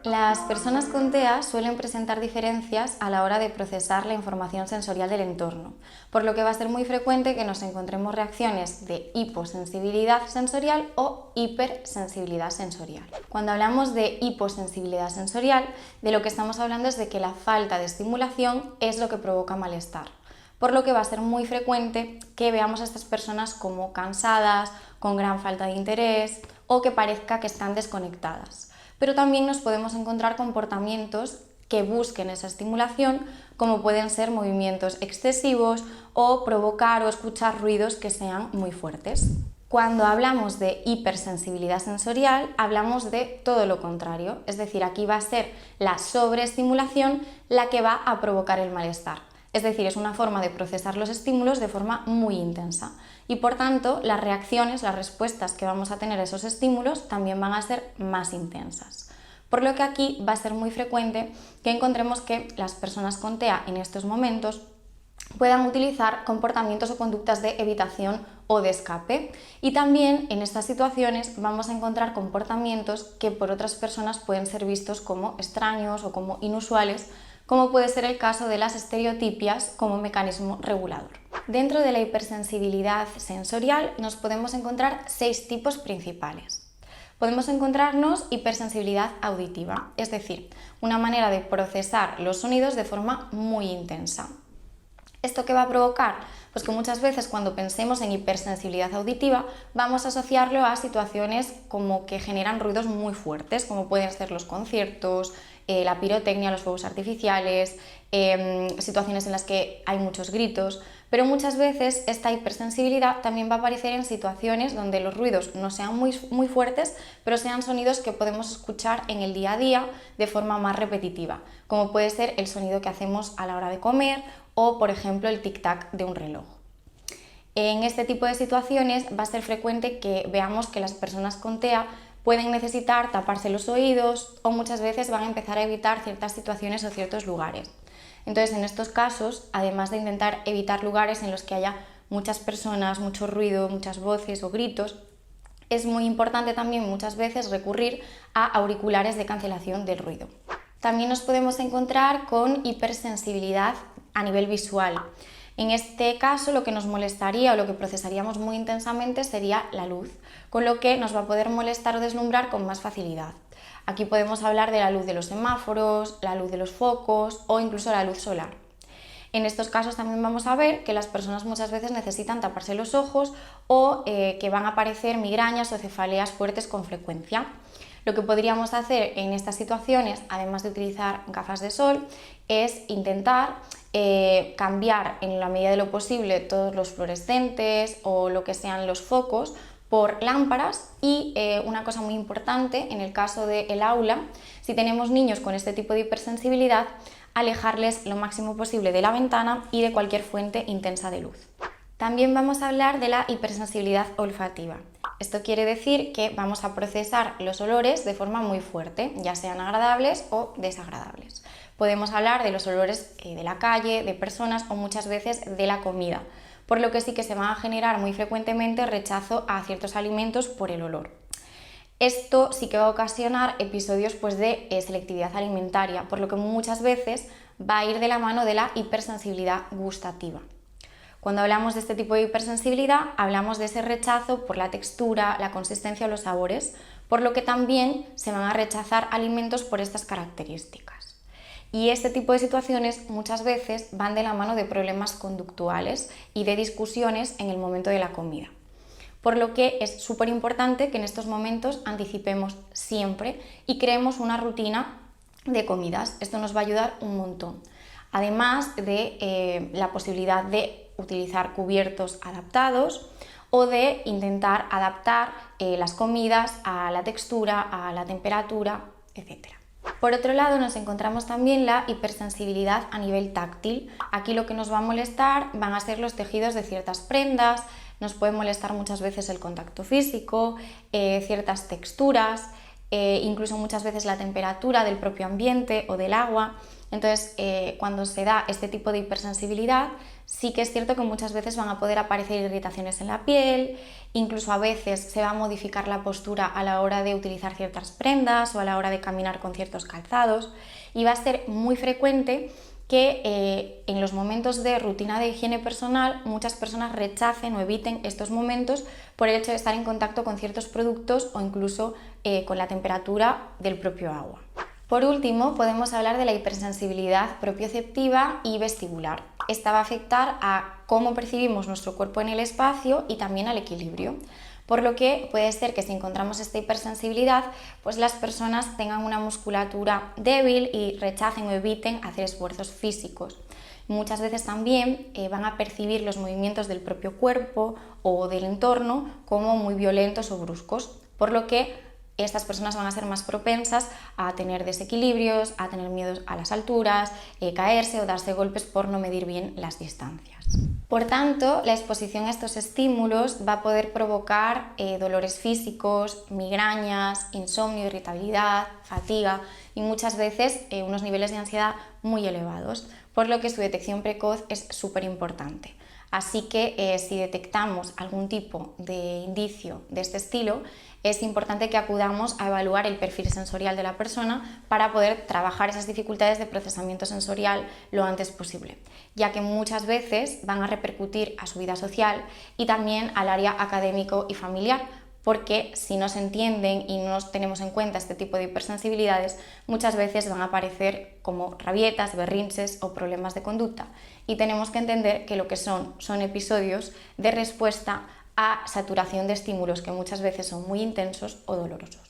Las personas con TEA suelen presentar diferencias a la hora de procesar la información sensorial del entorno, por lo que va a ser muy frecuente que nos encontremos reacciones de hiposensibilidad sensorial o hipersensibilidad sensorial. Cuando hablamos de hiposensibilidad sensorial, de lo que estamos hablando es de que la falta de estimulación es lo que provoca malestar, por lo que va a ser muy frecuente que veamos a estas personas como cansadas, con gran falta de interés o que parezca que están desconectadas. Pero también nos podemos encontrar comportamientos que busquen esa estimulación, como pueden ser movimientos excesivos o provocar o escuchar ruidos que sean muy fuertes. Cuando hablamos de hipersensibilidad sensorial, hablamos de todo lo contrario, es decir, aquí va a ser la sobreestimulación la que va a provocar el malestar. Es decir, es una forma de procesar los estímulos de forma muy intensa y por tanto las reacciones, las respuestas que vamos a tener a esos estímulos también van a ser más intensas. Por lo que aquí va a ser muy frecuente que encontremos que las personas con TEA en estos momentos puedan utilizar comportamientos o conductas de evitación o de escape, y también en estas situaciones vamos a encontrar comportamientos que por otras personas pueden ser vistos como extraños o como inusuales, como puede ser el caso de las estereotipias como mecanismo regulador. Dentro de la hipersensibilidad sensorial nos podemos encontrar 6 tipos principales. Podemos encontrarnos hipersensibilidad auditiva, es decir, una manera de procesar los sonidos de forma muy intensa. ¿Esto qué va a provocar? Pues que muchas veces cuando pensemos en hipersensibilidad auditiva vamos a asociarlo a situaciones como que generan ruidos muy fuertes, como pueden ser los conciertos, la pirotecnia, los fuegos artificiales, situaciones en las que hay muchos gritos, pero muchas veces esta hipersensibilidad también va a aparecer en situaciones donde los ruidos no sean muy fuertes, pero sean sonidos que podemos escuchar en el día a día de forma más repetitiva, como puede ser el sonido que hacemos a la hora de comer o, por ejemplo, el tic-tac de un reloj. En este tipo de situaciones va a ser frecuente que veamos que las personas con TEA pueden necesitar taparse los oídos o muchas veces van a empezar a evitar ciertas situaciones o ciertos lugares. Entonces, en estos casos, además de intentar evitar lugares en los que haya muchas personas, mucho ruido, muchas voces o gritos, es muy importante también muchas veces recurrir a auriculares de cancelación del ruido. También nos podemos encontrar con hipersensibilidad a nivel visual. En este caso, lo que nos molestaría o lo que procesaríamos muy intensamente sería la luz, con lo que nos va a poder molestar o deslumbrar con más facilidad. Aquí podemos hablar de la luz de los semáforos, la luz de los focos o incluso la luz solar. En estos casos también vamos a ver que las personas muchas veces necesitan taparse los ojos o que van a aparecer migrañas o cefaleas fuertes con frecuencia. Lo que podríamos hacer en estas situaciones, además de utilizar gafas de sol, es intentar cambiar en la medida de lo posible todos los fluorescentes o lo que sean los focos por lámparas y una cosa muy importante en el caso del aula, si tenemos niños con este tipo de hipersensibilidad, alejarles lo máximo posible de la ventana y de cualquier fuente intensa de luz. También vamos a hablar de la hipersensibilidad olfativa. Esto quiere decir que vamos a procesar los olores de forma muy fuerte, ya sean agradables o desagradables. Podemos hablar de los olores de la calle, de personas o muchas veces de la comida, por lo que sí que se va a generar muy frecuentemente rechazo a ciertos alimentos por el olor. Esto sí que va a ocasionar episodios de selectividad alimentaria, por lo que muchas veces va a ir de la mano de la hipersensibilidad gustativa. Cuando hablamos de este tipo de hipersensibilidad, hablamos de ese rechazo por la textura, la consistencia o los sabores, por lo que también se van a rechazar alimentos por estas características. Y este tipo de situaciones muchas veces van de la mano de problemas conductuales y de discusiones en el momento de la comida. Por lo que es súper importante que en estos momentos anticipemos siempre y creemos una rutina de comidas. Esto nos va a ayudar un montón. Además de la posibilidad de utilizar cubiertos adaptados o de intentar adaptar las comidas a la textura, a la temperatura, etc. Por otro lado, nos encontramos también la hipersensibilidad a nivel táctil. Aquí lo que nos va a molestar van a ser los tejidos de ciertas prendas, nos puede molestar muchas veces el contacto físico, ciertas texturas, incluso muchas veces la temperatura del propio ambiente o del agua. Entonces, cuando se da este tipo de hipersensibilidad, sí que es cierto que muchas veces van a poder aparecer irritaciones en la piel, incluso a veces se va a modificar la postura a la hora de utilizar ciertas prendas o a la hora de caminar con ciertos calzados, y va a ser muy frecuente que en los momentos de rutina de higiene personal muchas personas rechacen o eviten estos momentos por el hecho de estar en contacto con ciertos productos o incluso con la temperatura del propio agua. Por último, podemos hablar de la hipersensibilidad propioceptiva y vestibular. Esta va a afectar a cómo percibimos nuestro cuerpo en el espacio y también al equilibrio. Por lo que puede ser que si encontramos esta hipersensibilidad, pues las personas tengan una musculatura débil y rechacen o eviten hacer esfuerzos físicos. Muchas veces también van a percibir los movimientos del propio cuerpo o del entorno como muy violentos o bruscos, por lo que estas personas van a ser más propensas a tener desequilibrios, a tener miedos a las alturas, caerse o darse golpes por no medir bien las distancias. Por tanto, la exposición a estos estímulos va a poder provocar dolores físicos, migrañas, insomnio, irritabilidad, fatiga y muchas veces unos niveles de ansiedad muy elevados, por lo que su detección precoz es súper importante. Así que si detectamos algún tipo de indicio de este estilo, es importante que acudamos a evaluar el perfil sensorial de la persona para poder trabajar esas dificultades de procesamiento sensorial lo antes posible, ya que muchas veces van a repercutir a su vida social y también al área académico y familiar, porque si no se entienden y no tenemos en cuenta este tipo de hipersensibilidades, muchas veces van a aparecer como rabietas, berrinches o problemas de conducta. Y tenemos que entender que lo que son episodios de respuesta a saturación de estímulos que muchas veces son muy intensos o dolorosos.